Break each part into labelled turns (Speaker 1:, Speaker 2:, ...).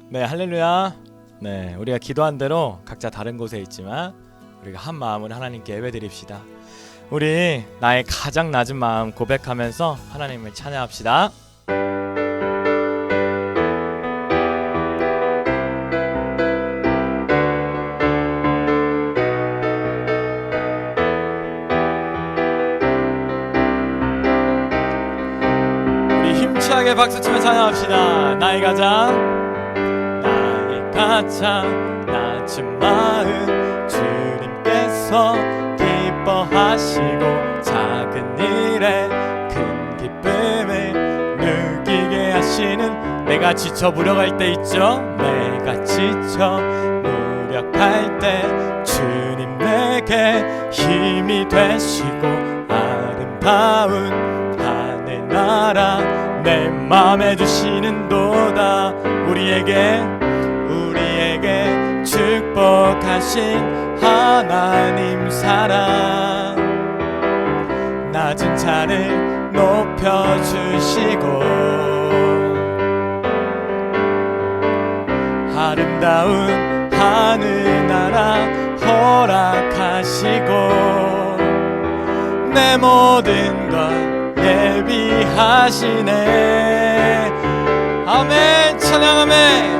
Speaker 1: 네, 할렐루야. 네, 우리가 기도한 대로 각자 다른 곳에 있지만 우리가 한 마음으로 하나님께 예배드립시다. 우리 나의 가장 낮은 마음 고백하면서 하나님을 찬양합시다. 우리 힘차게 박수치며 찬양합시다. 나의 가장 낮은 마음 주님께서 기뻐하시고 작은 일에 큰 기쁨을 느끼게 하시는 내가 지쳐 무력할 때 있죠. 내가 지쳐 무력할 때 주님 내게 힘이 되시고 아름다운 하늘나라 내 맘에 주시는 도다. 우리에게 축복하신 하나님 사랑 낮은 자를 높여주시고 아름다운 하늘나라 허락하시고 내 모든 것 예비하시네. 아멘.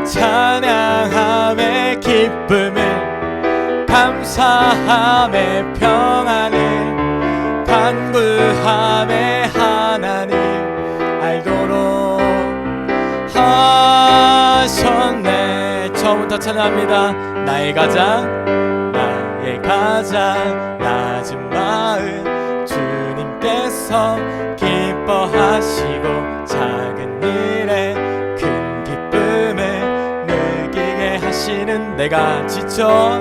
Speaker 1: 찬양함에 기쁨을 감사함에 평안을 간구함에 하나님 알도록 하셨네. 처음부터 찬양합니다. 나의 가장 낮은 마음 주님께서 기뻐하시고 작은 일에 내가 지쳐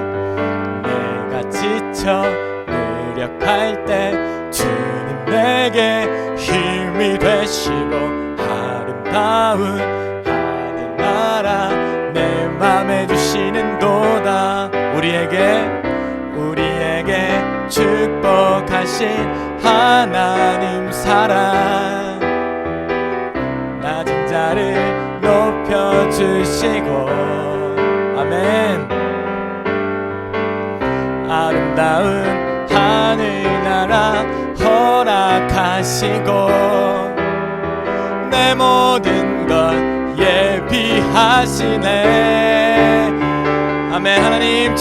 Speaker 1: 무력할 때 주님 내게 힘이 되시고 아름다운 하늘나라 내 맘에 주시는 도다. 우리에게 축복하신 하나님 사랑 낮은 자를 높여주시고 아멘. 아름다운 하늘나라 허락하시고 내 모든 것 예비하시네. 아멘. 하나님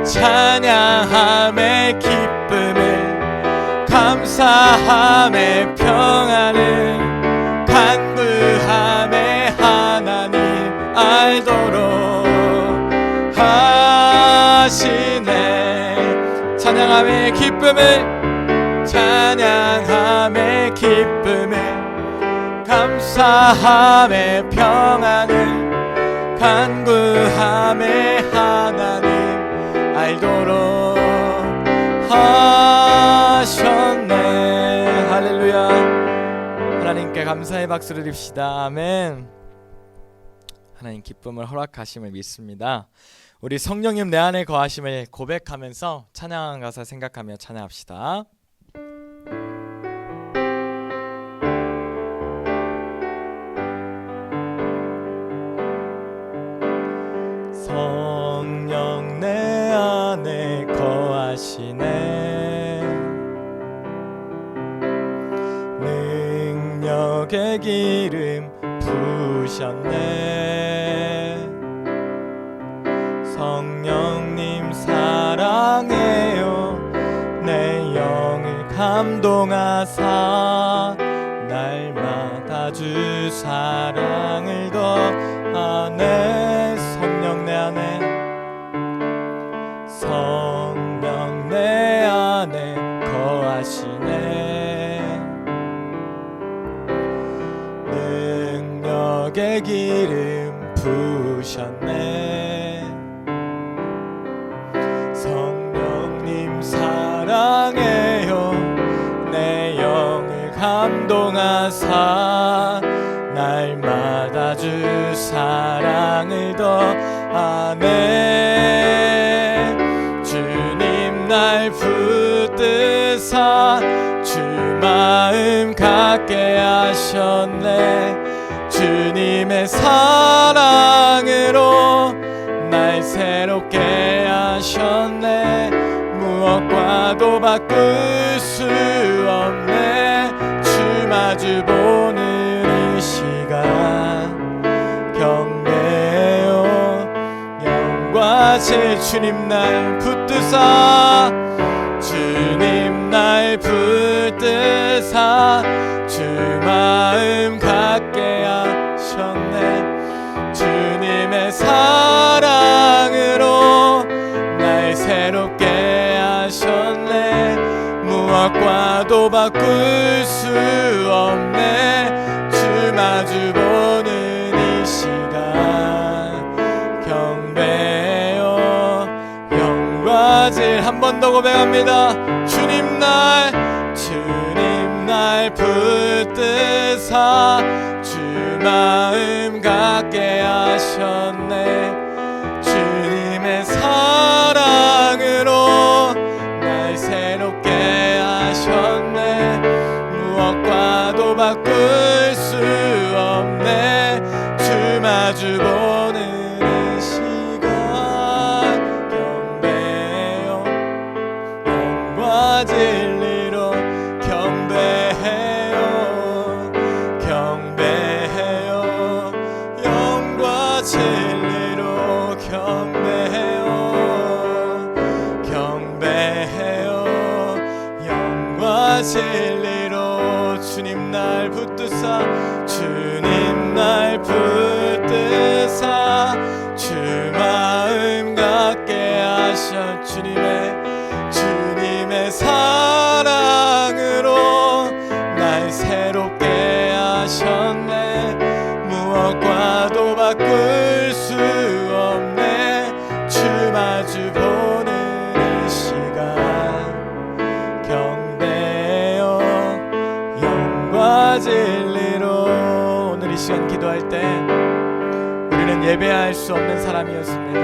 Speaker 1: 찬양함에 기쁨을 감사함에 평안을 간구함에 하나님 알도록 하시네. 찬양함의 기쁨을 감사함의 평안을 간구함의 하나님 알도록 하셨네. 할렐루야. 하나님께 감사의 박수를 드립시다. 아멘. 하나님 기쁨을 허락하심을 믿습니다. 우리 성령님 내 안에 거하심을 고백하면서 찬양한 가사 생각하며 찬양합시다. 성령 내 안에 거하시네. 능력의 기름 부으셨네. 성령님 사랑해요. 내 영을 감동하사 날마다 주 사랑을 더하네. 성령 내 안에 거하시네. 능력의 기름 부으셨네. 성령님 사랑해요. 내 영을 감동하사 날마다 주 사랑을 더하네. 주님 날 붙드사 주 마음 갖게 하셨네. 주님의 사랑은 바꿀 수 없네. 주 마주 보는 이 시간 경배요 영과제 주님 날 붙드사 주님 날 붙드사 주 마음 갖게 하셨네. 주님의 사랑으로 날 새롭게 하셨네. 무엇과도 바꿀 수 없네. 주 마주 보는 이 시간 경배요 영과질 한 번 더 고백합니다. 주님 날 붙드사 주 마음 갖게 하셨네. 주님의 사랑으로 날 새롭게 하셨네. 무엇과도 바꿀 수 없네. 주 마주 보는 이 시간 경배요 영과 진리로 경배해요 경배해요 영과 진리로 경배해요 경배해요 영과 진리로 주님 날 붙드사 주님 날 붙드사 주 마음 갖게 하셔. 주님의 사랑으로 날 새롭게 하셨네. 무엇과도 바꿀 수 없네. 주 마주 보는 이 시간 경배요 영과 진리로. 오늘 이 시간 기도할 때 우리는 예배할 수 없는 사람이었습니다.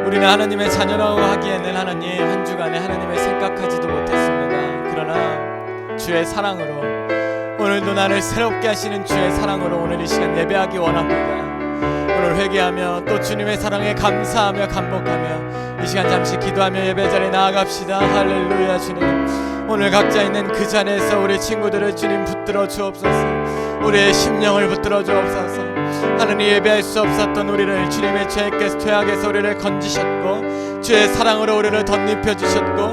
Speaker 1: 우리는 하나님의 자녀라고 하기에는 하나님 한 주간에 하나님을 생각하지도 못했습니다. 그러나 주의 사랑으로 오늘도 나를 새롭게 하시는 주의 사랑으로 오늘 이 시간 예배하기 원합니다. 오늘 회개하며 또 주님의 사랑에 감사하며 감복하며 이 시간 잠시 기도하며 예배 자리에 나아갑시다. 할렐루야. 주님 오늘 각자 있는 그 자리에서 우리 친구들을 주님 붙들어 주옵소서. 우리의 심령을 붙들어 주옵소서. 하나님 예배할 수 없었던 우리를 주님의 죄악에서 우리를 건지셨고 주의 사랑으로 우리를 덧입혀 주셨고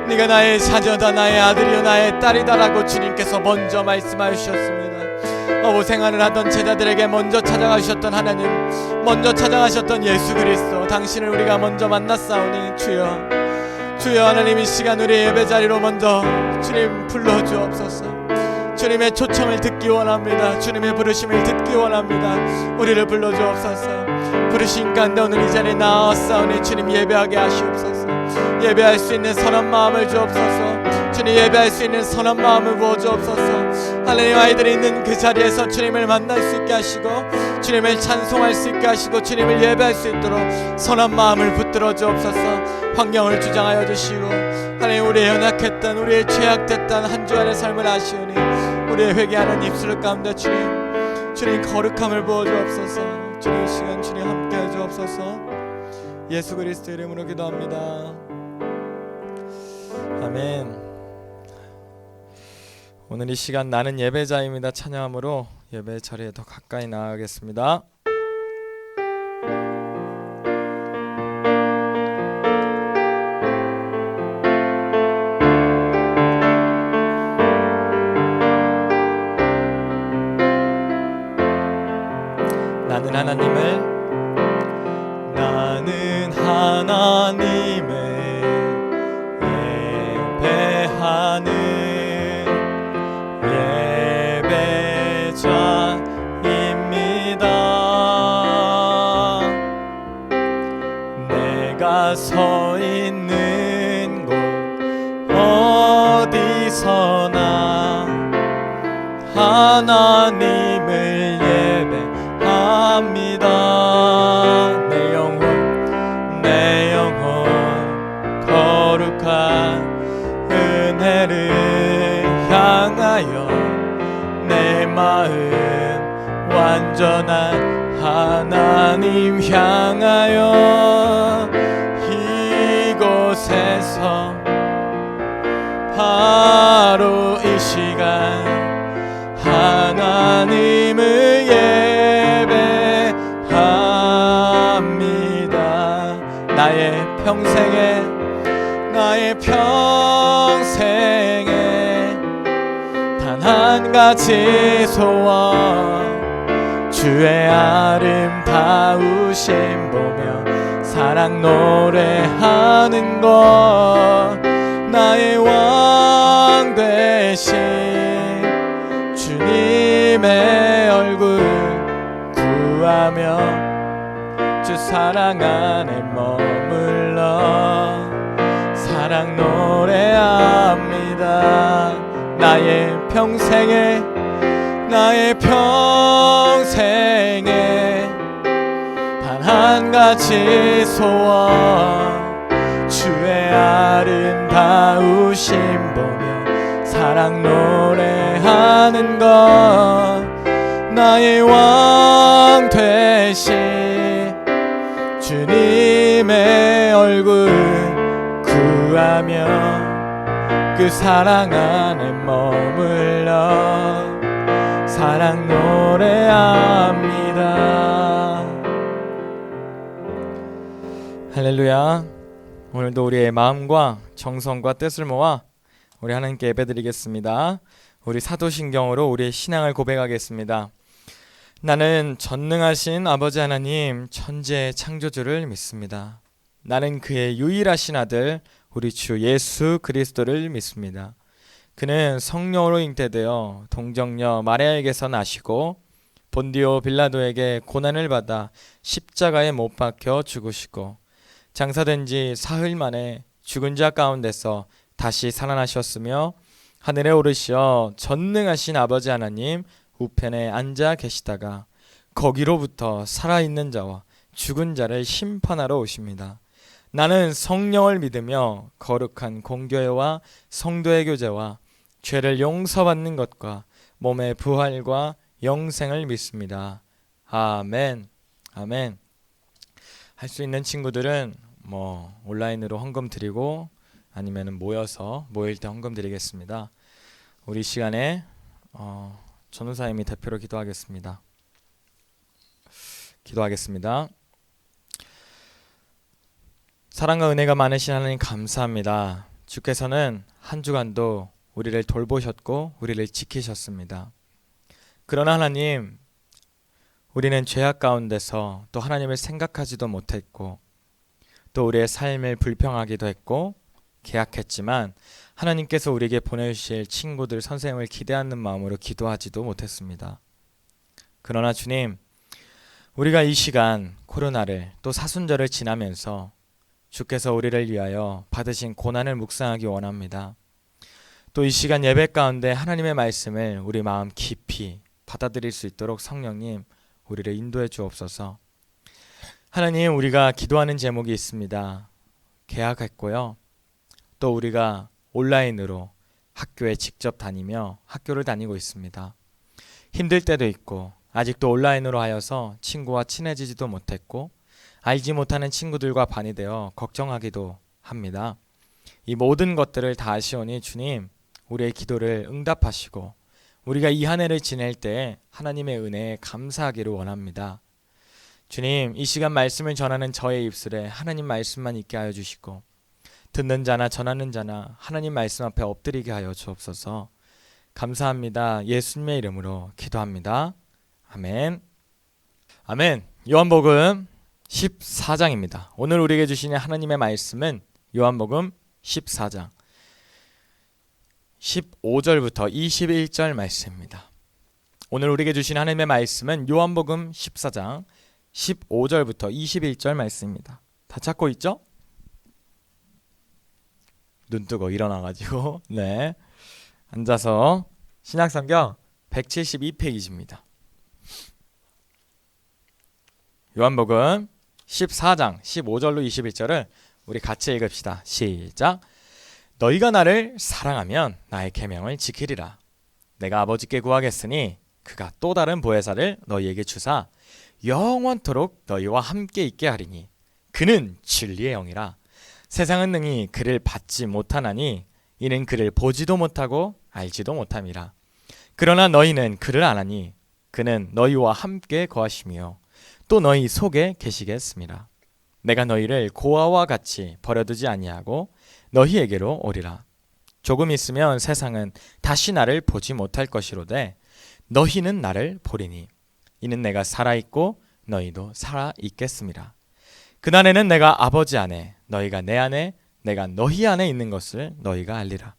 Speaker 1: 네가 나의 자녀다 나의 아들이요 나의 딸이다라고 주님께서 먼저 말씀하셨습니다. 고생을 하던 제자들에게 먼저 찾아가셨던 하나님, 먼저 찾아가셨던 예수 그리스도 당신을 우리가 먼저 만났사오니 주여 하나님 이 시간 우리 예배자리로 먼저 주님 불러주옵소서. 주님의 초청을 듣기 원합니다. 주님의 부르심을 듣기 원합니다. 우리를 불러주옵소서. 부르신 가운데 오늘 이 자리에 나왔사오니 주님 예배하게 하시옵소서. 예배할 수 있는 선한 마음을 주옵소서. 주님 예배할 수 있는 선한 마음을 부어주옵소서. 하나님 아이들이 있는 그 자리에서 주님을 만날 수 있게 하시고 주님을 찬송할 수 있게 하시고 주님을 예배할 수 있도록 선한 마음을 붙들어 주옵소서. 환경을 주장하여 주시고 하나님 우리의 연약했던 우리의 죄악됐던 한 주간의 삶을 아시오니 우리의 회개하는 입술 가운데 주님 거룩함을 부어주옵소서. 주님 이 시간 주님 함께해 주옵소서. 예수 그리스도 이름으로 기도합니다. 아멘. 오늘 이 시간 나는 예배자입니다 찬양함으로 예배 자리에 더 가까이 나아가겠습니다. 나는 하나님을 예배하는 예배자입니다. 내가 서 있는 곳 어디서나 하나님을 예배합니다. 내 영혼 거룩한 은혜를 향하여 내 마음 완전한 하나님 향하여 이곳에서 하루 이 시간 하나님을 예배합니다. 나의 평생에 단 한 가지 소원, 주의 아름다우심 보며 사랑 노래하는 것, 나의 왕 되신 주님의 얼굴 구하며 주 사랑 안에 머물러 사랑 노래합니다. 나의 평생에 단 한 가지 소원, 주의 아름다우심 보며 사랑 노래하는 것, 나의 왕 되신 주님의 얼굴 구하며 그 사랑 안에 머물러 사랑 노래합니다. 할렐루야. 오늘도 우리의 마음과 정성과 뜻을 모아 우리 하나님께 예배드리겠습니다. 우리 사도신경으로 우리의 신앙을 고백하겠습니다. 나는 전능하신 아버지 하나님 천지의 창조주를 믿습니다. 나는 그의 유일하신 아들 우리 주 예수 그리스도를 믿습니다. 그는 성령으로 잉태되어 동정녀 마리아에게서 나시고 본디오 빌라도에게 고난을 받아 십자가에 못 박혀 죽으시고 장사된 지 사흘 만에 죽은 자 가운데서 다시 살아나셨으며 하늘에 오르시어 전능하신 아버지 하나님 우편에 앉아 계시다가 거기로부터 살아있는 자와 죽은 자를 심판하러 오십니다. 나는 성령을 믿으며 거룩한 공교회와 성도의 교제와 죄를 용서받는 것과 몸의 부활과 영생을 믿습니다. 아멘. 아멘. 할 수 있는 친구들은 온라인으로 헌금 드리고 아니면 모일 때 헌금 드리겠습니다. 우리 시간에 전우사님이 대표로 기도하겠습니다. 사랑과 은혜가 많으신 하나님 감사합니다. 주께서는 한 주간도 우리를 돌보셨고 우리를 지키셨습니다. 그러나 하나님, 우리는 죄악 가운데서 또 하나님을 생각하지도 못했고 또 우리의 삶을 불평하기도 했고 계약했지만 하나님께서 우리에게 보내주실 친구들, 선생님을 기대하는 마음으로 기도하지도 못했습니다. 그러나 주님, 우리가 이 시간 코로나를 또 사순절을 지나면서 주께서 우리를 위하여 받으신 고난을 묵상하기 원합니다. 또 이 시간 예배 가운데 하나님의 말씀을 우리 마음 깊이 받아들일 수 있도록 성령님 우리를 인도해 주옵소서. 하나님, 우리가 기도하는 제목이 있습니다. 계약했고요. 또 우리가 온라인으로 학교에 직접 다니며 학교를 다니고 있습니다. 힘들 때도 있고 아직도 온라인으로 하여서 친구와 친해지지도 못했고 알지 못하는 친구들과 반이 되어 걱정하기도 합니다. 이 모든 것들을 다 아시오니 주님, 우리의 기도를 응답하시고 우리가 이 한 해를 지낼 때 하나님의 은혜에 감사하기를 원합니다. 주님, 이 시간 말씀을 전하는 저의 입술에 하나님 말씀만 있게 하여 주시고 듣는 자나 전하는 자나 하나님 말씀 앞에 엎드리게 하여 주옵소서. 감사합니다. 예수님의 이름으로 기도합니다. 아멘. 아멘. 요한복음 14장입니다. 오늘 우리에게 주시는 하나님의 말씀은 요한복음 14장 15절부터 21절 말씀입니다. 오늘 우리에게 주신 하나님의 말씀은 요한복음 14장 15절부터 21절 말씀입니다. 다 찾고 있죠? 눈 뜨고 일어나가지고 앉아서 신약성경 172페이지입니다. 요한복음 14장 15절로 21절을 우리 같이 읽읍시다. 시작. 너희가 나를 사랑하면 나의 계명을 지키리라. 내가 아버지께 구하겠으니 그가 또 다른 보혜사를 너희에게 주사 영원토록 너희와 함께 있게 하리니 그는 진리의 영이라. 세상은 능히 그를 받지 못하나니 이는 그를 보지도 못하고 알지도 못함이라. 그러나 너희는 그를 아나니 그는 너희와 함께 거하시며 또 너희 속에 계시겠습니다. 내가 너희를 고아와 같이 버려두지 아니하고 너희에게로 오리라. 조금 있으면 세상은 다시 나를 보지 못할 것이로되 너희는 나를 보리니 이는 내가 살아있고 너희도 살아있겠습니다. 그날에는 내가 아버지 안에 너희가 내 안에 내가 너희 안에 있는 것을 너희가 알리라.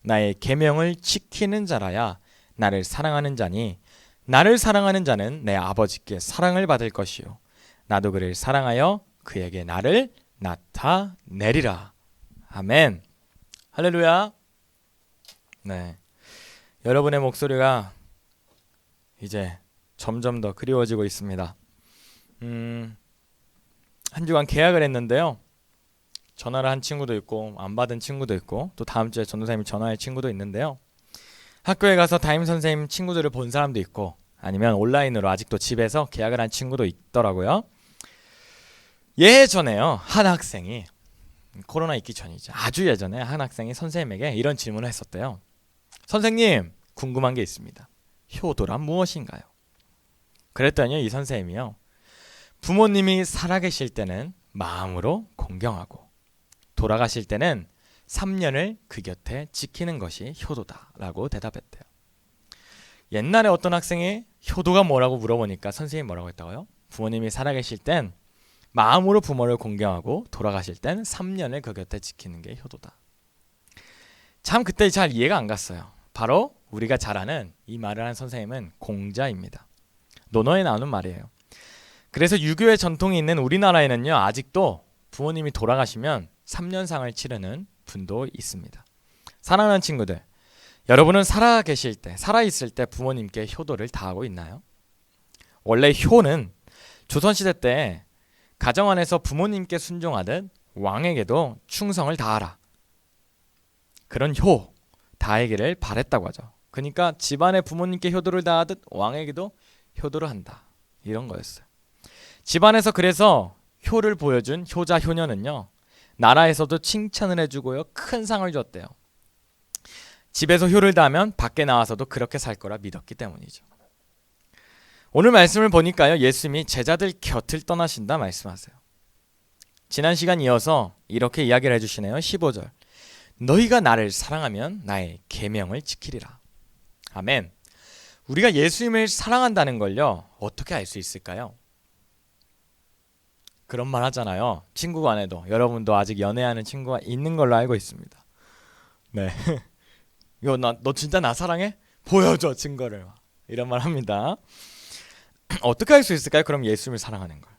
Speaker 1: 나의 계명을 지키는 자라야 나를 사랑하는 자니 나를 사랑하는 자는 내 아버지께 사랑을 받을 것이요 나도 그를 사랑하여 그에게 나를 나타내리라. 아멘. 할렐루야. 네, 여러분의 목소리가 이제 점점 더 그리워지고 있습니다. 한 주간 계약을 했는데요. 전화를 한 친구도 있고 안 받은 친구도 있고 또 다음 주에 전도사님이 전화할 친구도 있는데요. 학교에 가서 담임 선생님 친구들을 본 사람도 있고 아니면 온라인으로 아직도 집에서 계약을 한 친구도 있더라고요. 예전에요, 한 학생이 코로나 있기 전이죠. 아주 예전에 한 학생이 선생님에게 이런 질문을 했었대요. 선생님, 궁금한 게 있습니다. 효도란 무엇인가요? 그랬더니 이 선생님이요, 부모님이 살아계실 때는 마음으로 공경하고 돌아가실 때는 3년을 그 곁에 지키는 것이 효도다라고 대답했대요. 옛날에 어떤 학생이 효도가 뭐라고 물어보니까 선생님이 뭐라고 했다고요? 부모님이 살아계실 땐 마음으로 부모를 공경하고 돌아가실 땐 3년을 그 곁에 지키는 게 효도다. 참 그때 잘 이해가 안 갔어요. 바로 우리가 잘 아는 이 말을 한 선생님은 공자입니다. 논어에 나오는 말이에요. 그래서 유교의 전통이 있는 우리나라에는요, 아직도 부모님이 돌아가시면 3년상을 치르는 분도 있습니다. 사랑하는 친구들, 여러분은 살아있을 때 부모님께 효도를 다하고 있나요? 원래 효는 조선시대 때 가정 안에서 부모님께 순종하듯 왕에게도 충성을 다하라, 그런 효 다하기를 바랬다고 하죠. 그러니까 집안의 부모님께 효도를 다하듯 왕에게도 효도를 한다, 이런 거였어요. 집안에서 그래서 효를 보여준 효자 효녀는요, 나라에서도 칭찬을 해주고요, 큰 상을 줬대요. 집에서 효를 다하면 밖에 나와서도 그렇게 살 거라 믿었기 때문이죠. 오늘 말씀을 보니까요, 예수님이 제자들 곁을 떠나신다 말씀하세요. 지난 시간 이어서 이렇게 이야기를 해주시네요. 15절, 너희가 나를 사랑하면 나의 계명을 지키리라. 아멘. 우리가 예수님을 사랑한다는 걸요, 어떻게 알 수 있을까요? 그런 말 하잖아요. 친구 간에도. 여러분도 아직 연애하는 친구가 있는 걸로 알고 있습니다. 네. 이거 너 진짜 나 사랑해? 보여줘 증거를. 이런 말 합니다. 어떻게 알 수 있을까요? 그럼 예수님을 사랑하는 걸.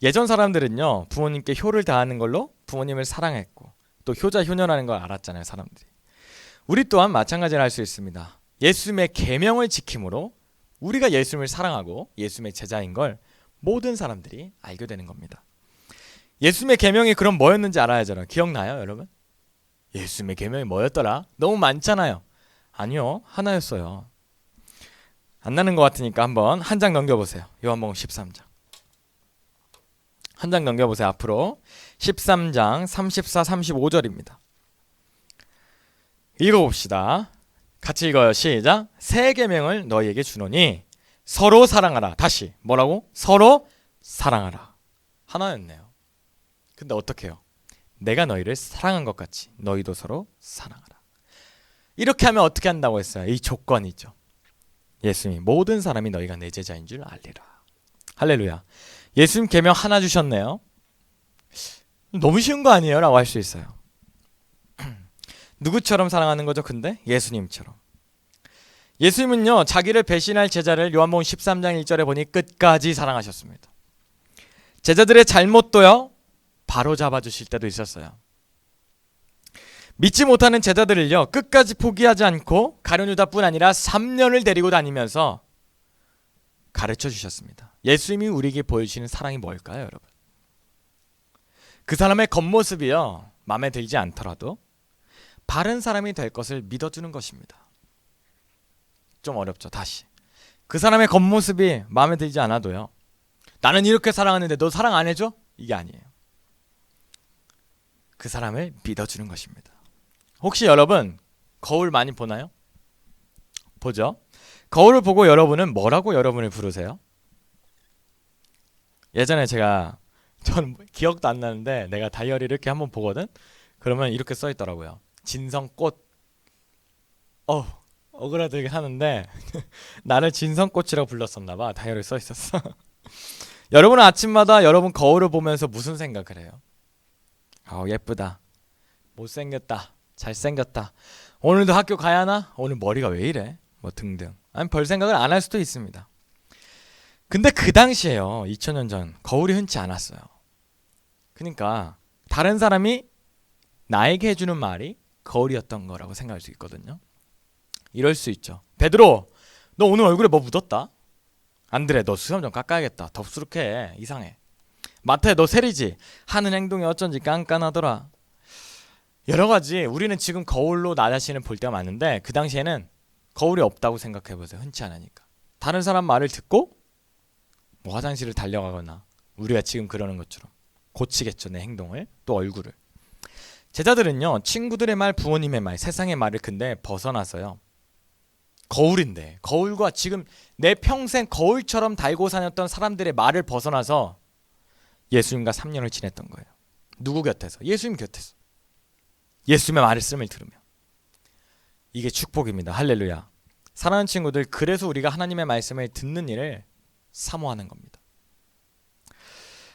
Speaker 1: 예전 사람들은요, 부모님께 효를 다하는 걸로 부모님을 사랑했고 또 효자 효녀라는 걸 알았잖아요, 사람들이. 우리 또한 마찬가지를 할 수 있습니다. 예수님의 계명을 지킴으로 우리가 예수님을 사랑하고 예수님의 제자인 걸 모든 사람들이 알게 되는 겁니다. 예수님의 계명이 그럼 뭐였는지 알아야잖아요. 기억나요, 여러분? 예수님의 계명이 뭐였더라? 너무 많잖아요. 아니요, 하나였어요. 안 나는 것 같으니까 한번 한 장 넘겨보세요. 요한복음 13장. 한 장 넘겨보세요. 앞으로 13장 34, 35절입니다. 읽어봅시다. 같이 읽어요. 시작. 새 계명을 너희에게 주노니 서로 사랑하라. 다시 뭐라고? 서로 사랑하라. 하나였네요. 근데 어떻게 해요? 내가 너희를 사랑한 것 같이 너희도 서로 사랑하라. 이렇게 하면 어떻게 한다고 했어요? 이 조건이죠. 예수님이 모든 사람이 너희가 내 제자인 줄 알리라. 할렐루야. 예수님 계명 하나 주셨네요. 너무 쉬운 거 아니에요? 라고 할 수 있어요. 누구처럼 사랑하는 거죠? 근데 예수님처럼. 예수님은요, 자기를 배신할 제자를 요한복음 13장 1절에 보니 끝까지 사랑하셨습니다. 제자들의 잘못도요, 바로 잡아주실 때도 있었어요. 믿지 못하는 제자들을요, 끝까지 포기하지 않고 가룟 유다뿐 아니라 3년을 데리고 다니면서 가르쳐 주셨습니다. 예수님이 우리에게 보여주시는 사랑이 뭘까요, 여러분? 그 사람의 겉모습이요, 마음에 들지 않더라도 바른 사람이 될 것을 믿어주는 것입니다. 좀 어렵죠. 다시. 그 사람의 겉모습이 마음에 들지 않아도요, 나는 이렇게 사랑하는데 너 사랑 안 해줘? 이게 아니에요. 그 사람을 믿어주는 것입니다. 혹시 여러분 거울 많이 보나요? 보죠. 거울을 보고 여러분은 뭐라고 여러분을 부르세요? 예전에 전 기억도 안 나는데 내가 다이어리를 이렇게 한번 보거든. 그러면 이렇게 써 있더라고요. 진성꽃. 억울하게 하는데 나를 진성꽃이라고 불렀었나 봐. 다이어리에 써 있었어. 여러분은 아침마다 여러분 거울을 보면서 무슨 생각을 해요? 예쁘다. 못생겼다. 잘생겼다. 오늘도 학교 가야 하나? 오늘 머리가 왜 이래? 뭐 등등. 아니 별 생각을 안 할 수도 있습니다. 근데 그 당시에요. 2000년 전 거울이 흔치 않았어요. 그러니까 다른 사람이 나에게 해주는 말이 거울이었던 거라고 생각할 수 있거든요. 이럴 수 있죠. 베드로, 너 오늘 얼굴에 뭐 묻었다? 안드레, 너 수염 좀 깎아야겠다. 덥수룩해. 이상해. 마태, 너 세리지? 하는 행동이 어쩐지 깐깐하더라. 여러 가지 우리는 지금 거울로 나 자신을 볼 때가 많은데 그 당시에는 거울이 없다고 생각해 보세요. 흔치 않으니까. 다른 사람 말을 듣고 뭐 화장실을 달려가거나 우리가 지금 그러는 것처럼 고치겠죠. 내 행동을, 또 얼굴을. 제자들은요, 친구들의 말, 부모님의 말, 세상의 말을 근데 벗어나서요, 거울인데 거울과 지금 내 평생 거울처럼 달고 다녔던 사람들의 말을 벗어나서 예수님과 3년을 지냈던 거예요. 누구 곁에서? 예수님 곁에서. 예수님의 말씀을 들으며. 이게 축복입니다. 할렐루야. 사랑하는 친구들, 그래서 우리가 하나님의 말씀을 듣는 일을 사모하는 겁니다.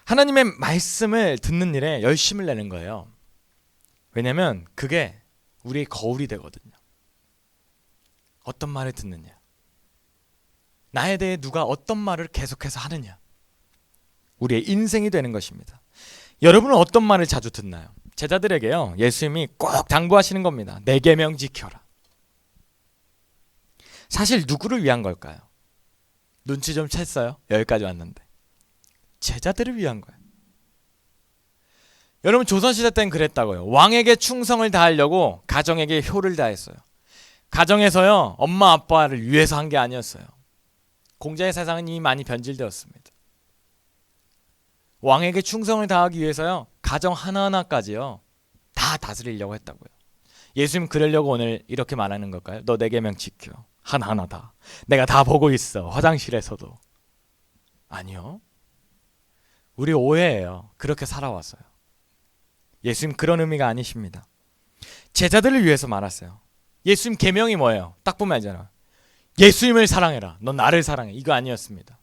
Speaker 1: 하나님의 말씀을 듣는 일에 열심을 내는 거예요. 왜냐면 그게 우리의 거울이 되거든요. 어떤 말을 듣느냐, 나에 대해 누가 어떤 말을 계속해서 하느냐, 우리의 인생이 되는 것입니다. 여러분은 어떤 말을 자주 듣나요? 제자들에게요, 예수님이 꼭 당부하시는 겁니다. 내 계명 지켜라. 사실 누구를 위한 걸까요? 눈치 좀 챘어요? 여기까지 왔는데 제자들을 위한 거예요. 여러분 조선시대 때는 그랬다고요. 왕에게 충성을 다하려고 가정에게 효를 다했어요. 가정에서요, 엄마 아빠를 위해서 한 게 아니었어요. 공자의 세상은 이미 많이 변질되었습니다. 왕에게 충성을 다하기 위해서요, 가정 하나하나까지요 다 다스리려고 했다고요. 예수님 그러려고 오늘 이렇게 말하는 걸까요? 너 내 계명 지켜. 하나하나 다. 내가 다 보고 있어. 화장실에서도. 아니요. 우리 오해예요. 그렇게 살아왔어요. 예수님 그런 의미가 아니십니다. 제자들을 위해서 말았어요. 예수님 계명이 뭐예요? 딱 보면 알잖아. 예수님을 사랑해라. 넌 나를 사랑해. 이거 아니었습니다.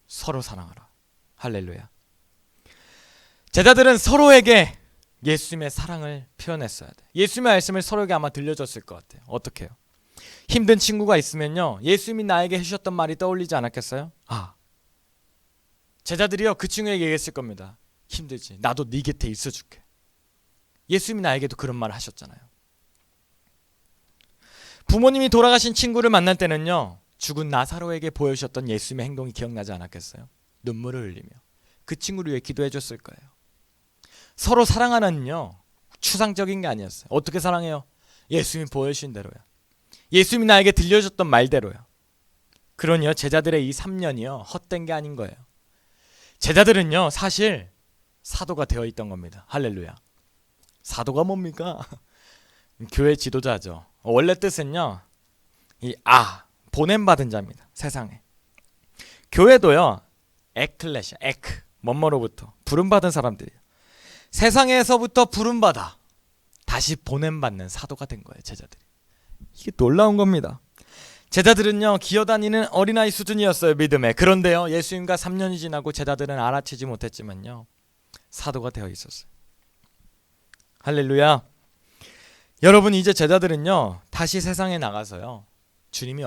Speaker 1: 서로 사랑하라. 할렐루야. 제자들은 서로에게 예수님의 사랑을 표현했어야 돼. 예수님의 말씀을 서로에게 아마 들려줬을 것 같아요. 어떻게 해요? 힘든 친구가 있으면요, 예수님이 나에게 해주셨던 말이 떠올리지 않았겠어요? 제자들이요 그 친구에게 얘기했을 겁니다. 힘들지? 나도 네 곁에 있어줄게. 예수님이 나에게도 그런 말을 하셨잖아요. 부모님이 돌아가신 친구를 만날 때는요, 죽은 나사로에게 보여주셨던 예수님의 행동이 기억나지 않았겠어요? 눈물을 흘리며 그 친구를 위해 기도해 줬을 거예요. 서로 사랑하는요, 추상적인 게 아니었어요. 어떻게 사랑해요? 예수님이 보여주신 대로요. 예수님이 나에게 들려줬던 말대로요. 그러니요, 제자들의 이 3년이요 헛된 게 아닌 거예요. 제자들은요 사실 사도가 되어 있던 겁니다. 할렐루야. 사도가 뭡니까? 교회 지도자죠. 원래 뜻은요, 보냄받은 자입니다. 세상에. 교회도요, 에클레시아, 뭐뭐로부터 부름받은 사람들이에요. 세상에서부터 부름받아 다시 보냄받는 사도가 된 거예요. 제자들이. 이게 놀라운 겁니다. 제자들은요 기어다니는 어린아이 수준이었어요. 믿음에. 그런데요, 예수님과 3년이 지나고 제자들은 알아채지 못했지만요, 사도가 되어 있었어요. 할렐루야. 여러분, 이제 제자들은요 다시 세상에 나가서요, 주님이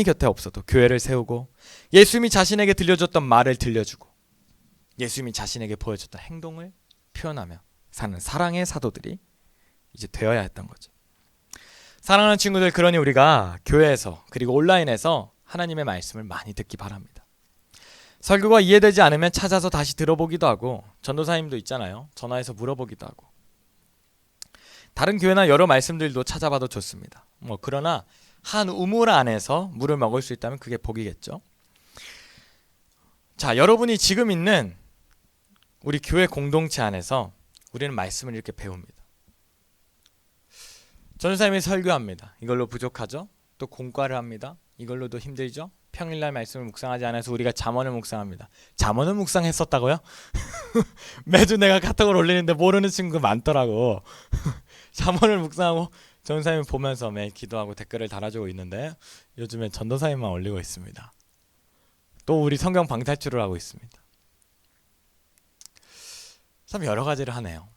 Speaker 1: 곁에 없어도 교회를 세우고, 예수님이 자신에게 들려줬던 말을 들려주고, 예수님이 자신에게 보여줬던 행동을 표현하며 사는 사랑의 사도들이 이제 되어야 했던 거죠. 사랑하는 친구들, 그러니 우리가 교회에서 그리고 온라인에서 하나님의 말씀을 많이 듣기 바랍니다. 설교가 이해되지 않으면 찾아서 다시 들어보기도 하고, 전도사님도 있잖아요, 전화해서 물어보기도 하고, 다른 교회나 여러 말씀들도 찾아봐도 좋습니다. 그러나 한 우물 안에서 물을 먹을 수 있다면 그게 복이겠죠. 자, 여러분이 지금 있는 우리 교회 공동체 안에서 우리는 말씀을 이렇게 배웁니다. 전도사님이 설교합니다. 이걸로 부족하죠? 또 공과를 합니다. 이걸로도 힘들죠? 평일날 말씀을 묵상하지 않아서 우리가 잠언을 묵상합니다. 잠언을 묵상했었다고요? 매주 내가 카톡을 올리는데 모르는 친구 많더라고. 잠언을 묵상하고 전도사님 보면서 매일 기도하고 댓글을 달아주고 있는데 요즘에 전도사님만 올리고 있습니다. 또 우리 성경 방탈출을 하고 있습니다. 참 여러 가지를 하네요.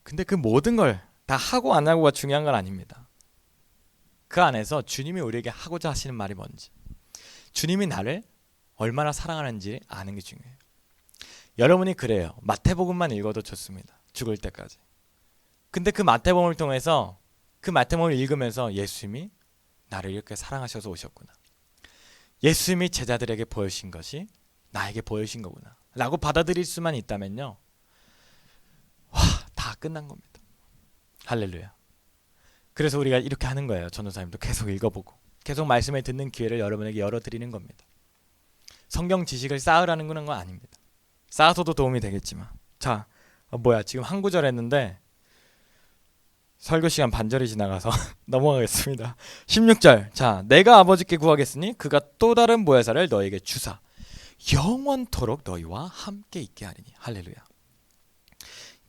Speaker 1: 근데 그 모든 걸 다 하고 안 하고가 중요한 건 아닙니다. 그 안에서 주님이 우리에게 하고자 하시는 말이 뭔지, 주님이 나를 얼마나 사랑하는지 아는 게 중요해요. 여러분이 그래요. 마태복음만 읽어도 좋습니다. 죽을 때까지. 근데 그 마태복음을 통해서 그 마태복음을 읽으면서 예수님이 나를 이렇게 사랑하셔서 오셨구나. 예수님이 제자들에게 보여주신 것이 나에게 보여주신 거구나 라고 받아들일 수만 있다면요, 와, 다 끝난 겁니다. 할렐루야. 그래서 우리가 이렇게 하는 거예요. 전도사님도 계속 읽어보고 계속 말씀을 듣는 기회를 여러분에게 열어드리는 겁니다. 성경 지식을 쌓으라는 건 아닙니다. 쌓아서도 도움이 되겠지만, 자, 지금 한 구절 했는데 설교 시간 반절이 지나가서 넘어가겠습니다. 16절. 자, 내가 아버지께 구하겠으니 그가 또 다른 보혜사를 너에게 주사 영원토록 너희와 함께 있게 하리니. 할렐루야.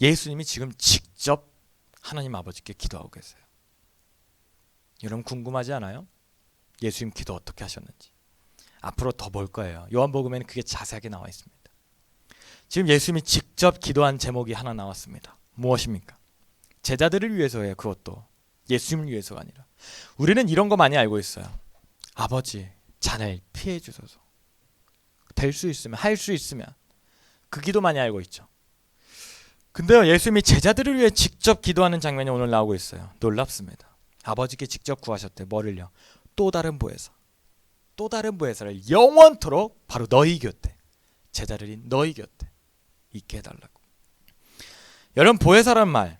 Speaker 1: 예수님이 지금 직접 하나님 아버지께 기도하고 계세요. 여러분 궁금하지 않아요? 예수님 기도 어떻게 하셨는지. 앞으로 더 볼 거예요. 요한복음에는 그게 자세하게 나와 있습니다. 지금 예수님이 직접 기도한 제목이 하나 나왔습니다. 무엇입니까? 제자들을 위해서예요. 그것도 예수님을 위해서가 아니라. 우리는 이런 거 많이 알고 있어요. 아버지, 자네를 피해 주소서. 될 수 있으면, 할 수 있으면. 그 기도 많이 알고 있죠. 근데요, 예수님이 제자들을 위해 직접 기도하는 장면이 오늘 나오고 있어요. 놀랍습니다. 아버지께 직접 구하셨대. 뭐를요? 또 다른 보혜사. 또 다른 보혜사를 영원토록 바로 너희 곁에, 제자들인 너희 곁에 있게 해달라고. 여러분, 보혜사란 말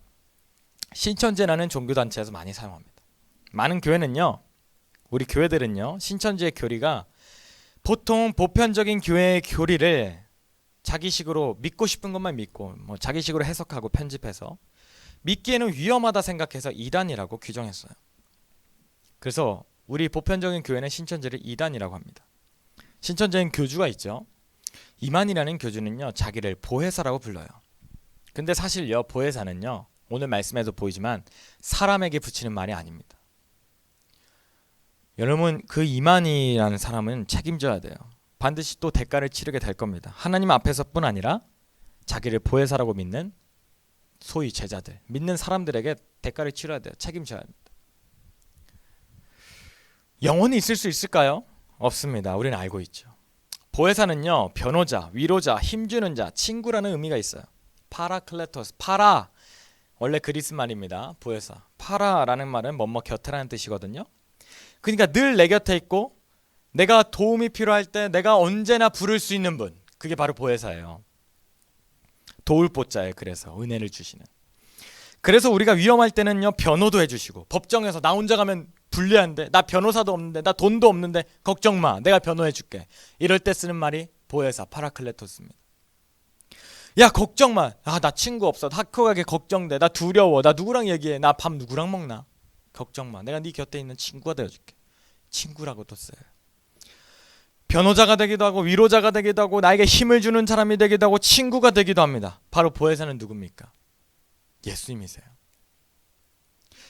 Speaker 1: 신천지라는 종교단체에서 많이 사용합니다. 많은 교회는요, 우리 교회들은요, 신천지의 교리가 보통 보편적인 교회의 교리를 자기식으로 믿고 싶은 것만 믿고 자기식으로 해석하고 편집해서 믿기에는 위험하다 생각해서 이단이라고 규정했어요. 그래서 우리 보편적인 교회는 신천지를 이단이라고 합니다. 신천지엔 교주가 있죠. 이만희라는 교주는요, 자기를 보혜사라고 불러요. 근데 사실요, 보혜사는요, 오늘 말씀에도 보이지만 사람에게 붙이는 말이 아닙니다. 여러분, 그 이만희라는 사람은 책임져야 돼요. 반드시 또 대가를 치르게 될 겁니다. 하나님 앞에서뿐 아니라 자기를 보혜사라고 믿는 소위 제자들, 믿는 사람들에게 대가를 치러야 돼요. 책임져야 합니다. 영원히 있을 수 있을까요? 없습니다. 우리는 알고 있죠. 보혜사는요, 변호자, 위로자, 힘주는 자, 친구라는 의미가 있어요. 파라클레토스, 파라, 원래 그리스 말입니다. 보혜사. 파라라는 말은 뭐뭐 곁에라는 뜻이거든요. 그러니까 늘 내 곁에 있고 내가 도움이 필요할 때 내가 언제나 부를 수 있는 분, 그게 바로 보혜사예요. 도울 보자예요. 그래서 은혜를 주시는. 그래서 우리가 위험할 때는요, 변호도 해주시고, 법정에서 나 혼자 가면 불리한데, 나 변호사도 없는데, 나 돈도 없는데 걱정 마, 내가 변호해줄게. 이럴 때 쓰는 말이 보혜사, 파라클레토스입니다. 야, 걱정 마, 나 친구 없어, 학교가게 걱정돼, 나 두려워, 나 누구랑 얘기해, 나 밥 누구랑 먹나, 걱정 마, 내가 네 곁에 있는 친구가 되어줄게. 친구라고도 써요. 변호자가 되기도 하고 위로자가 되기도 하고 나에게 힘을 주는 사람이 되기도 하고 친구가 되기도 합니다. 바로 보혜사는 누굽니까? 예수님이세요.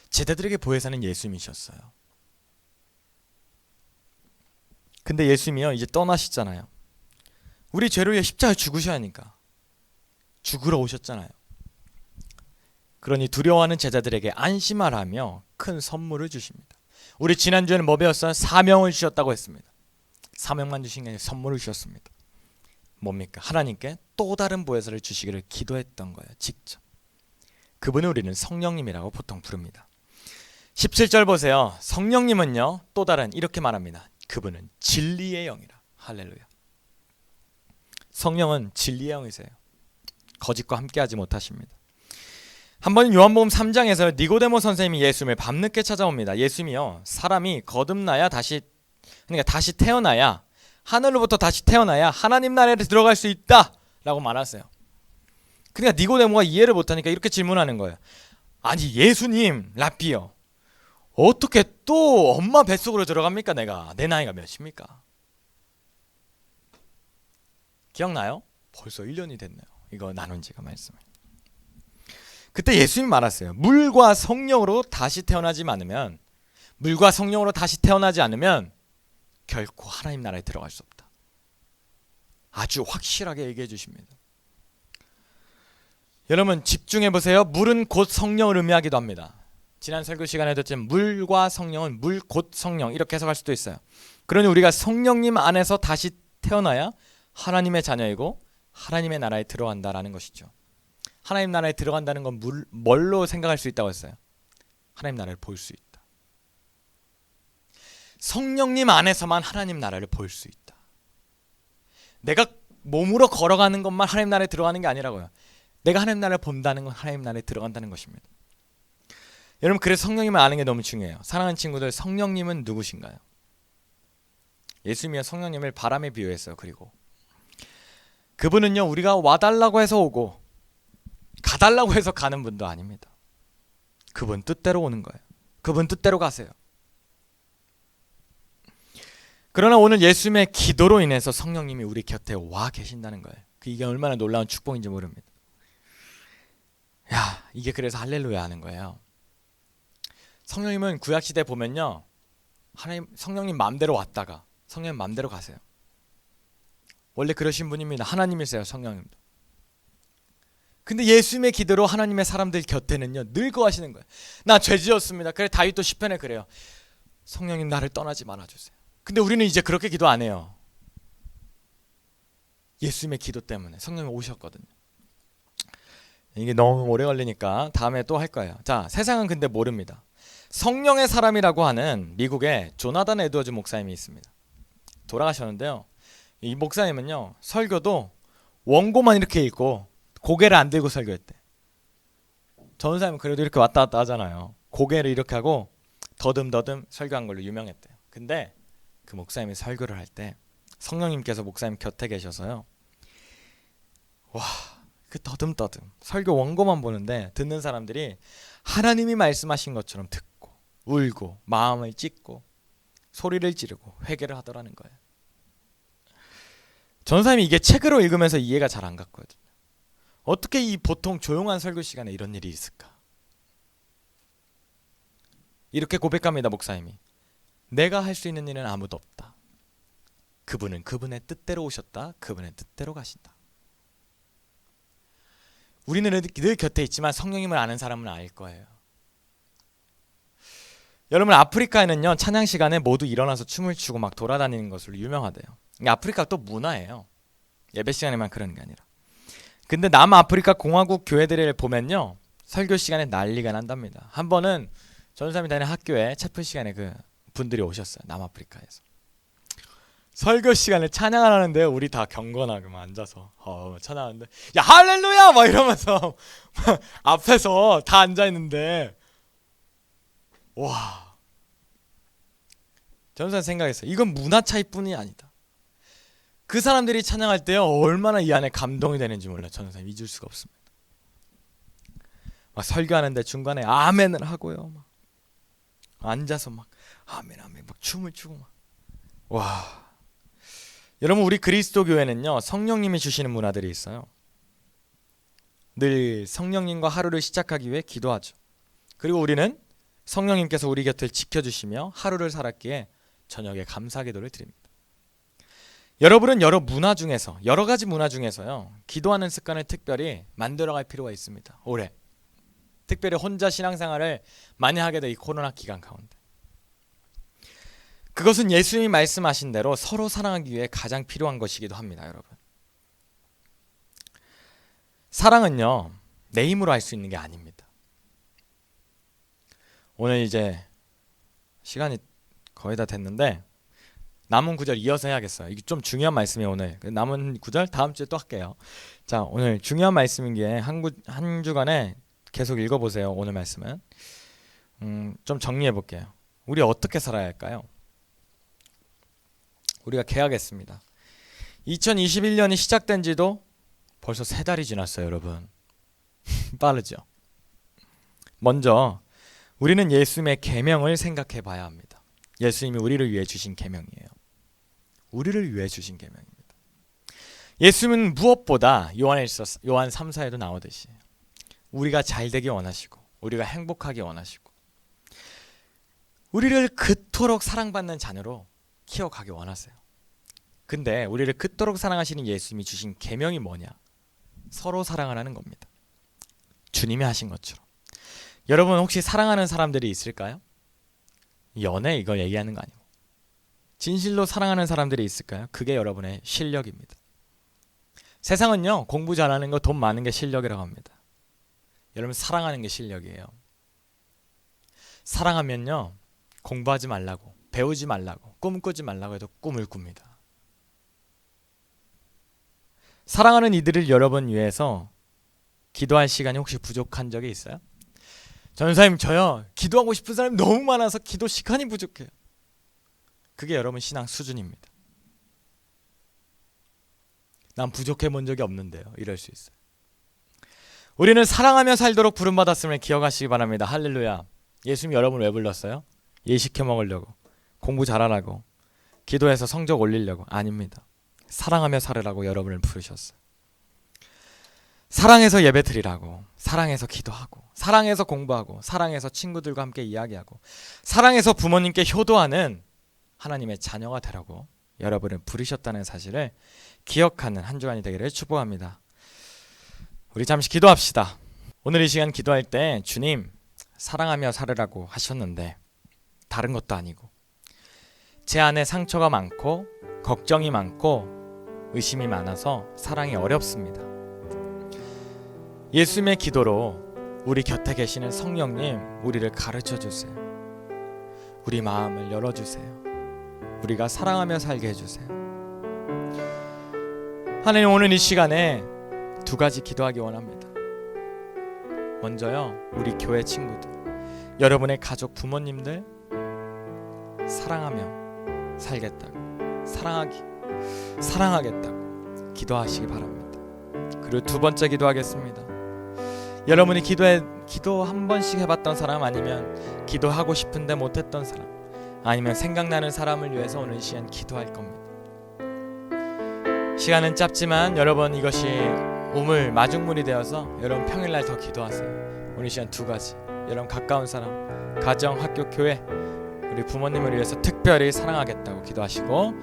Speaker 1: 제자들에게 보혜사는 예수님이셨어요. 근데 예수님이요, 이제 떠나시잖아요. 우리 죄를 위해 십자가에 죽으셔야 하니까 죽으러 오셨잖아요. 그러니 두려워하는 제자들에게 안심하라며 큰 선물을 주십니다. 우리 지난주에는 뭐 배웠어요? 사명을 주셨다고 했습니다. 사명만 주신 게 아니라 선물을 주셨습니다. 뭡니까? 하나님께 또 다른 보혜사를 주시기를 기도했던 거예요. 직접. 그분을 우리는 성령님이라고 보통 부릅니다. 17절 보세요. 성령님은요, 또 다른, 이렇게 말합니다. 그분은 진리의 영이라. 할렐루야. 성령은 진리의 영이세요. 거짓과 함께하지 못하십니다. 한번 요한복음 3장에서 니고데모 선생님이 예수님을 밤늦게 찾아옵니다. 예수님이요, 사람이 거듭나야 다시 태어나야, 하늘로부터 다시 태어나야 하나님 나라에 들어갈 수 있다 라고 말하세요. 그러니까 니고데모가 이해를 못하니까 이렇게 질문하는 거예요. 아니 예수님 랍비요, 어떻게 또 엄마 뱃속으로 들어갑니까? 내 나이가 몇입니까? 기억나요? 벌써 1년이 됐네요. 이거 나눈 지가 말씀을. 그때 예수님이 말했어요. 물과 성령으로 다시 태어나지 않으면, 물과 성령으로 다시 태어나지 않으면 결코 하나님 나라에 들어갈 수 없다. 아주 확실하게 얘기해 주십니다. 여러분 집중해 보세요. 물은 곧 성령을 의미하기도 합니다. 지난 설교 시간에도 했지만 물과 성령은 물 곧 성령 이렇게 해석할 수도 있어요. 그러니 우리가 성령님 안에서 다시 태어나야 하나님의 자녀이고 하나님의 나라에 들어간다라는 것이죠. 하나님 나라에 들어간다는 건 뭘로 생각할 수 있다고 했어요? 하나님 나라를 볼 수 있다. 성령님 안에서만 하나님 나라를 볼 수 있다. 내가 몸으로 걸어가는 것만 하나님 나라에 들어가는 게 아니라고요. 내가 하나님 나라를 본다는 건 하나님 나라에 들어간다는 것입니다. 여러분 그래서 성령님을 아는 게 너무 중요해요. 사랑하는 친구들, 성령님은 누구신가요? 예수님이 성령님을 바람에 비유했어요. 그리고 그분은요, 우리가 와달라고 해서 오고 가달라고 해서 가는 분도 아닙니다. 그분 뜻대로 오는 거예요. 그분 뜻대로 가세요. 그러나 오늘 예수님의 기도로 인해서 성령님이 우리 곁에 와 계신다는 거예요. 이게 얼마나 놀라운 축복인지 모릅니다. 야, 이게 그래서 할렐루야 하는 거예요. 성령님은 구약시대 보면요, 하나님 성령님 마음대로 왔다가 성령님 마음대로 가세요. 원래 그러신 분입니다. 하나님이세요, 성령님도. 근데 예수님의 기도로 하나님의 사람들 곁에는요 늘 거하시는 거예요. 나 죄 지었습니다. 그래 다윗도 시편에 그래요. 성령님 나를 떠나지 말아주세요. 근데 우리는 이제 그렇게 기도 안 해요. 예수님의 기도 때문에 성령이 오셨거든요. 이게 너무 오래 걸리니까 다음에 또 할 거예요. 자, 세상은 근데 모릅니다. 성령의 사람이라고 하는 미국의 조나단 에드워즈 목사님이 있습니다. 돌아가셨는데요. 이 목사님은요 설교도 원고만 이렇게 읽고 고개를 안 들고 설교했대. 전사님은 그래도 이렇게 왔다 갔다 하잖아요. 고개를 이렇게 하고 더듬더듬 설교한 걸로 유명했대요. 근데 그 목사님이 설교를 할 때 성령님께서 목사님 곁에 계셔서요, 와, 그 더듬더듬 설교 원고만 보는데 듣는 사람들이 하나님이 말씀하신 것처럼 듣고 울고 마음을 찢고 소리를 지르고 회개를 하더라는 거예요. 전사님이 이게 책으로 읽으면서 이해가 잘 안 갔거든요. 어떻게 이 보통 조용한 설교 시간에 이런 일이 있을까? 이렇게 고백합니다. 목사님이. 내가 할 수 있는 일은 아무도 없다. 그분은 그분의 뜻대로 오셨다. 그분의 뜻대로 가신다. 우리는 늘 곁에 있지만 성령님을 아는 사람은 알 거예요. 여러분 아프리카에는요 찬양 시간에 모두 일어나서 춤을 추고 막 돌아다니는 것으로 유명하대요. 아프리카가 또 문화예요. 예배 시간에만 그런 게 아니라. 근데 남아프리카 공화국 교회들을 보면요 설교 시간에 난리가 난답니다. 한 번은 전사님이 다니는 학교에 채플 시간에 그 분들이 오셨어요. 남아프리카에서. 설교 시간에 찬양을 하는데 우리 다 경건하게 막 앉아서 찬양하는데 야 할렐루야 막 이러면서 앞에서 다 앉아있는데, 와, 전사님 생각했어요. 이건 문화 차이뿐이 아니다. 그 사람들이 찬양할 때 얼마나 이 안에 감동이 되는지 몰라. 전사님 잊을 수가 없습니다. 막 설교하는데 중간에 아멘을 하고요. 막 앉아서 막 아멘 아멘 막 춤을 추고 막. 와. 여러분 우리 그리스도 교회는요 성령님이 주시는 문화들이 있어요. 늘 성령님과 하루를 시작하기 위해 기도하죠. 그리고 우리는 성령님께서 우리 곁을 지켜주시며 하루를 살았기에 저녁에 감사 기도를 드립니다. 여러분은 여러 가지 문화 중에서요 기도하는 습관을 특별히 만들어갈 필요가 있습니다. 올해 특별히 혼자 신앙생활을 많이 하게 될 이 코로나 기간 가운데 그것은 예수님이 말씀하신 대로 서로 사랑하기 위해 가장 필요한 것이기도 합니다. 여러분 사랑은요 내 힘으로 할 수 있는 게 아닙니다. 오늘 이제 시간이 거의 다 됐는데 남은 구절 이어서 해야겠어요. 이게 좀 중요한 말씀이에요. 오늘 남은 구절 다음 주에 또 할게요. 자, 오늘 중요한 말씀인 게 한 주간에 계속 읽어보세요. 오늘 말씀은 좀 정리해 볼게요. 우리 어떻게 살아야 할까요? 우리가 계약했습니다. 2021년이 시작된 지도 벌써 3달이 지났어요. 여러분 빠르죠? 먼저 우리는 예수님의 계명을 생각해 봐야 합니다. 예수님이 우리를 위해 주신 계명이에요. 우리를 위해 주신 계명입니다. 예수님은 무엇보다 요한 3, 4에도 나오듯이 우리가 잘 되기 원하시고 우리가 행복하기 원하시고 우리를 그토록 사랑받는 자녀로 키워가기 원하세요. 근데 우리를 그토록 사랑하시는 예수님이 주신 계명이 뭐냐? 서로 사랑하라는 겁니다. 주님이 하신 것처럼. 여러분 혹시 사랑하는 사람들이 있을까요? 연애 이걸 얘기하는 거 아니고 진실로 사랑하는 사람들이 있을까요? 그게 여러분의 실력입니다. 세상은요 공부 잘하는 거 돈 많은 게 실력이라고 합니다. 여러분 사랑하는 게 실력이에요. 사랑하면요 공부하지 말라고 배우지 말라고 꿈꾸지 말라고 해도 꿈을 꿉니다. 사랑하는 이들을 여러분 위해서 기도할 시간이 혹시 부족한 적이 있어요? 전사님 저요 기도하고 싶은 사람이 너무 많아서 기도 시간이 부족해요. 그게 여러분 신앙 수준입니다. 난 부족해 본 적이 없는데요. 이럴 수 있어요. 우리는 사랑하며 살도록 부름받았음을 기억하시기 바랍니다. 할렐루야. 예수님이 여러분을 왜 불렀어요? 일 시켜 먹으려고 공부 잘하라고 기도해서 성적 올리려고? 아닙니다. 사랑하며 살으라고 여러분을 부르셨어요. 사랑해서 예배 드리라고 사랑해서 기도하고 사랑해서 공부하고 사랑해서 친구들과 함께 이야기하고 사랑해서 부모님께 효도하는 하나님의 자녀가 되라고 여러분을 부르셨다는 사실을 기억하는 한 주간이 되기를 축복합니다. 우리 잠시 기도합시다. 오늘 이 시간 기도할 때 주님 사랑하며 살으라고 하셨는데 다른 것도 아니고 제 안에 상처가 많고 걱정이 많고 의심이 많아서 사랑이 어렵습니다. 예수님의 기도로 우리 곁에 계시는 성령님 우리를 가르쳐 주세요. 우리 마음을 열어주세요. 우리가 사랑하며 살게 해주세요. 하나님 오늘 이 시간에 두 가지 기도하기 원합니다. 먼저요 우리 교회 친구들 여러분의 가족 부모님들 사랑하며 살겠다고 사랑하겠다고 기도하시기 바랍니다. 그리고 두 번째 기도하겠습니다. 여러분이 기도 한 번씩 해봤던 사람 아니면 기도하고 싶은데 못했던 사람 아니면 생각나는 사람을 위해서 오늘 시간 기도할 겁니다. 시간은 짧지만 여러분 이것이 우물 마중물이 되어서 여러분 평일날 더 기도하세요. 오늘 시간 두 가지 여러분 가까운 사람 가정 학교 교회 우리 부모님을 위해서 특별히 사랑하겠다고 기도하시고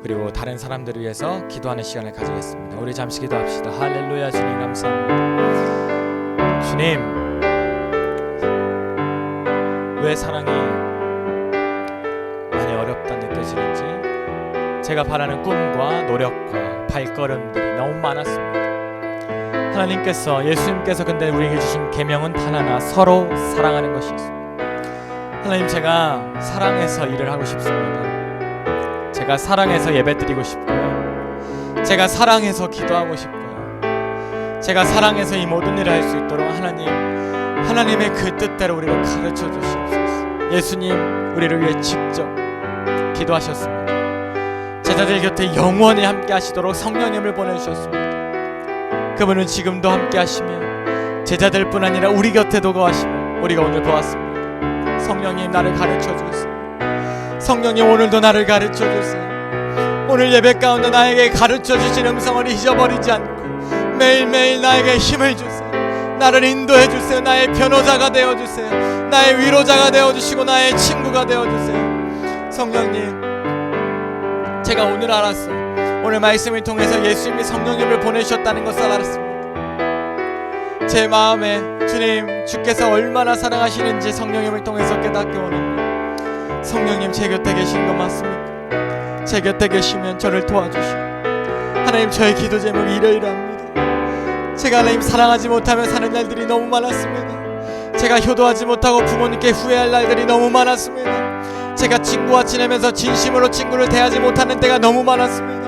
Speaker 1: 그리고 다른 사람들을 위해서 기도하는 시간을 가지겠습니다. 우리 잠시 기도합시다. 할렐루야. 주님 감사합니다. 주님 왜 사랑이 많이 어렵다 느껴지는지 제가 바라는 꿈과 노력과 발걸음들이 너무 많았습니다. 하나님께서 예수님께서 근데 우리에게 주신 계명은 단 하나 서로 사랑하는 것이었습니다. 하나님 제가 사랑해서 일을 하고 싶습니다. 제가 사랑해서 예배드리고 싶고요. 제가 사랑해서 기도하고 싶고요. 제가 사랑해서 이 모든 일을 할 수 있도록 하나님의 그 뜻대로 우리를 가르쳐 주시옵소서. 예수님 우리를 위해 직접 기도하셨습니다. 제자들 곁에 영원히 함께 하시도록 성령님을 보내주셨습니다. 그분은 지금도 함께 하시며 제자들뿐 아니라 우리 곁에도 거하시며 우리가 오늘 보았습니다. 성령님 나를 가르쳐 주세요. 성령님 오늘도 나를 가르쳐 주세요. 오늘 예배 가운데 나에게 가르쳐 주신 음성을 잊어버리지 않고 매일매일 나에게 힘을 주세요. 나를 인도해 주세요. 나의 변호자가 되어 주세요. 나의 위로자가 되어 주시고 나의 친구가 되어 주세요. 성령님 제가 오늘 알았어요. 오늘 말씀을 통해서 예수님이 성령님을 보내셨다는 것을 알았습니다. 제 마음에 주님 주께서 얼마나 사랑하시는지 성령님을 통해서 깨닫게 원합니다. 성령님 제 곁에 계신 거 맞습니까? 제 곁에 계시면 저를 도와주시고 하나님 저의 기도 제목이 이러이러합니다. 제가 하나님 사랑하지 못하며 사는 날들이 너무 많았습니다. 제가 효도하지 못하고 부모님께 후회할 날들이 너무 많았습니다. 제가 친구와 지내면서 진심으로 친구를 대하지 못하는 때가 너무 많았습니다.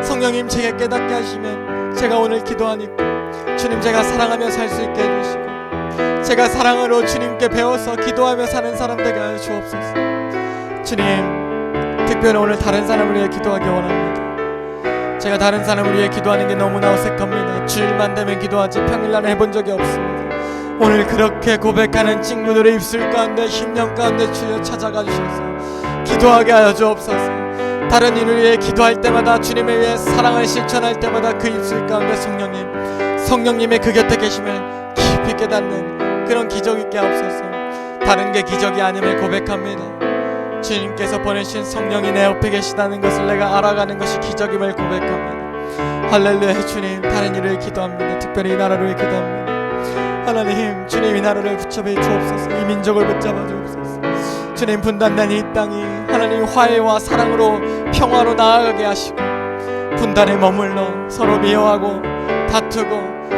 Speaker 1: 성령님 제게 깨닫게 하시면 제가 오늘 기도하니까 주님 제가 사랑하며 살 수 있게 해주시고 제가 사랑으로 주님께 배워서 기도하며 사는 사람 되게 하여 주옵소서. 주님 특별히 오늘 다른 사람을 위해 기도하기 원합니다. 제가 다른 사람을 위해 기도하는 게 너무나 어색합니다. 주일만 되면 기도하지 평일날은 해본 적이 없습니다. 오늘 그렇게 고백하는 친구들의 입술 가운데 심령 가운데 주여 찾아가 주셔서 기도하게 하여 주옵소서. 다른 이를 위해 기도할 때마다, 주님을 위해 사랑을 실천할 때마다 그 입술 가운데 성령님의 그 곁에 계심을 깊이 깨닫는 그런 기적이 있게 하옵소서. 다른 게 기적이 아님을 고백합니다. 주님께서 보내신 성령이 내 옆에 계시다는 것을 내가 알아가는 것이 기적임을 고백합니다. 할렐루야. 주님, 다른 일을 기도합니다. 특별히 이 나라를 위해 기도합니다. 하나님, 주님 이 나라를 붙잡아 주옵소서. 이 민족을 붙잡아 주옵소서. 주님, 분단된 이 땅이 하나님 화해와 사랑으로 평화로 나아가게 하시고, 분단에 머물러 서로 미워하고 다투고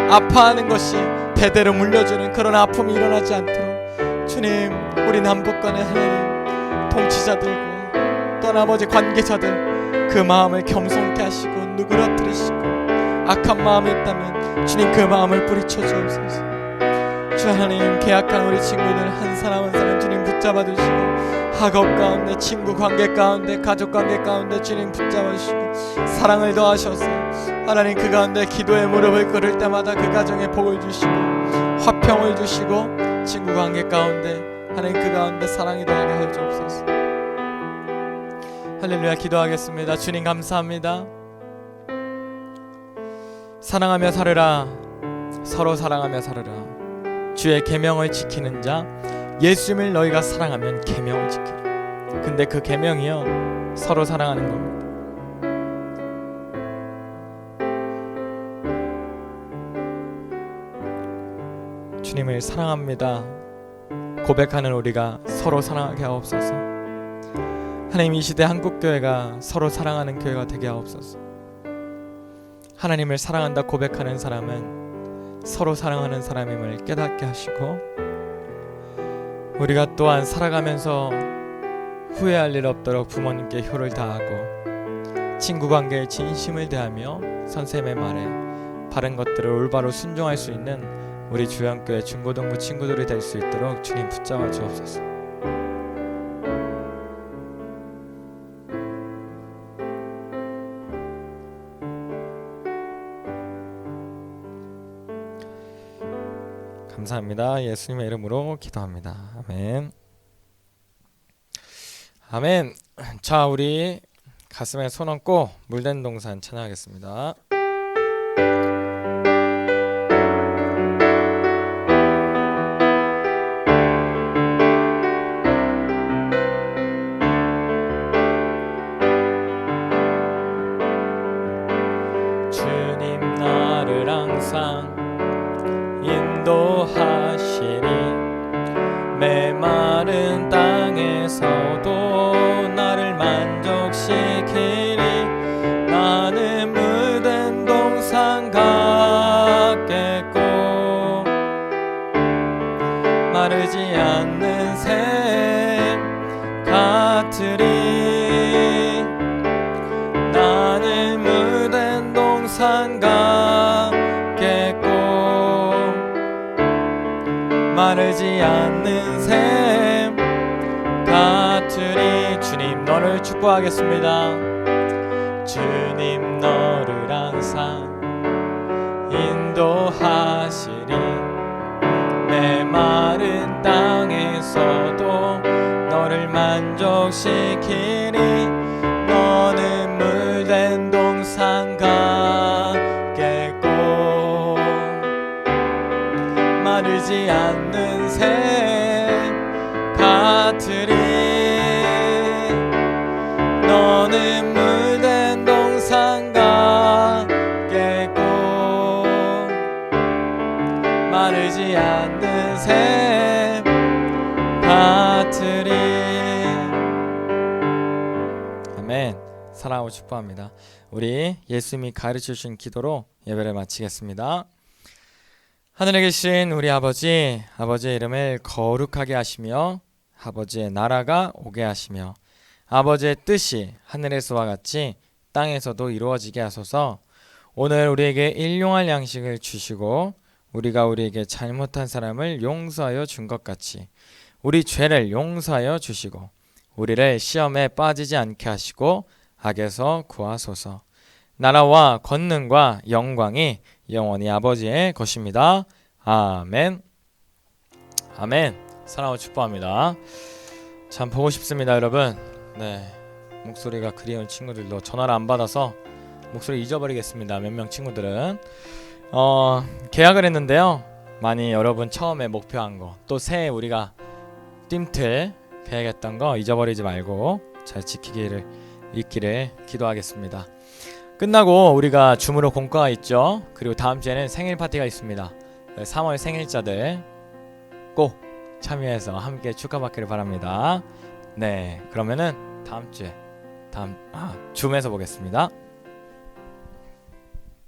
Speaker 1: 아파하는 것이 대대로 물려주는 그런 아픔이 일어나지 않도록 주님, 우리 남북간의 하나님 통치자들과 또 나머지 관계자들 그 마음을 겸손케 하시고 누그러뜨리시고, 악한 마음이 있다면 주님 그 마음을 뿌리쳐 주옵소서. 주 하나님, 계약한 우리 친구들 한 사람 한 사람 주님 붙잡아 주시고, 학업 가운데, 친구 관계 가운데, 가족 관계 가운데 주님 붙잡아 주시고 사랑을 더하셔서 하나님 그 가운데 기도의 무릎을 꿇을 때마다 그 가정에 복을 주시고 화평을 주시고, 친구 관계 가운데 하나님 그 가운데 사랑이 더하게 하여 주옵소서. 할렐루야. 기도하겠습니다. 주님 감사합니다. 사랑하며 살으라. 서로 사랑하며 살으라. 주의 계명을 지키는 자, 예수님을 너희가 사랑하면 계명을 지키라. 근데 그 계명이요, 서로 사랑하는 겁니다. 주님을 사랑합니다 고백하는 우리가 서로 사랑하게 하옵소서. 하나님, 이 시대 한국교회가 서로 사랑하는 교회가 되게 하옵소서. 하나님을 사랑한다 고백하는 사람은 서로 사랑하는 사람임을 깨닫게 하시고, 우리가 또한 살아가면서 후회할 일 없도록 부모님께 효를 다하고 친구관계에 진심을 다하며 선생님의 말에 바른 것들을 올바로 순종할 수 있는 우리 주영교회 중고등부 친구들이 될 수 있도록 주님 붙잡아 주옵소서. 감사합니다. 예수님의 이름으로 기도합니다. 아멘. 아멘. 자, 우리 가슴에 손 얹고 물된 동산 찬양하겠습니다. 주님 나를 항상 인도하시니 메마른 땅에서도 나를 만족시키니 나는 물된 동산 같겠고 마르지 않는 샘 같으리. 나는 물된 동산 같겠고 마르지 않는 샘 같으리. 주님 너를 축복하겠습니다. 주님 너를 항상 인도하시리. 메마른 땅에서도 너를 만족시키니 너는 물된 동산 같겠고 마르지 않는 샘 같으리. 너는 물된 동산 같겠고 마르지 않는 샘 같으리. 아멘. 사랑하고 축복합니다. 우리 예수님이 가르쳐 주신 기도로 예배를 마치겠습니다. 하늘에 계신 우리 아버지, 아버지의 이름을 거룩하게 하시며 아버지의 나라가 오게 하시며 아버지의 뜻이 하늘에서와 같이 땅에서도 이루어지게 하소서. 오늘 우리에게 일용할 양식을 주시고 우리가 우리에게 잘못한 사람을 용서하여 준 것 같이 우리 죄를 용서하여 주시고 우리를 시험에 빠지지 않게 하시고 악에서 구하소서. 나라와 권능과 영광이 영원히 아버지의 것입니다. 아멘. 아멘. 사랑하고 축복합니다. 참 보고 싶습니다, 여러분. 네, 목소리가 그리운 친구들도 전화를 안 받아서 목소리 잊어버리겠습니다. 몇 명 친구들은 계약을 했는데요. 많이 여러분 처음에 목표한 거, 또 새해 우리가 띵틀 계획했던 거 잊어버리지 말고 잘 지키기를 있기를 기도하겠습니다. 끝나고 우리가 줌으로 공과가 있죠. 그리고 다음 주에는 생일 파티가 있습니다. 3월 생일자들 꼭 참여해서 함께 축하받기를 바랍니다. 네, 그러면은 다음 주에 줌에서 보겠습니다.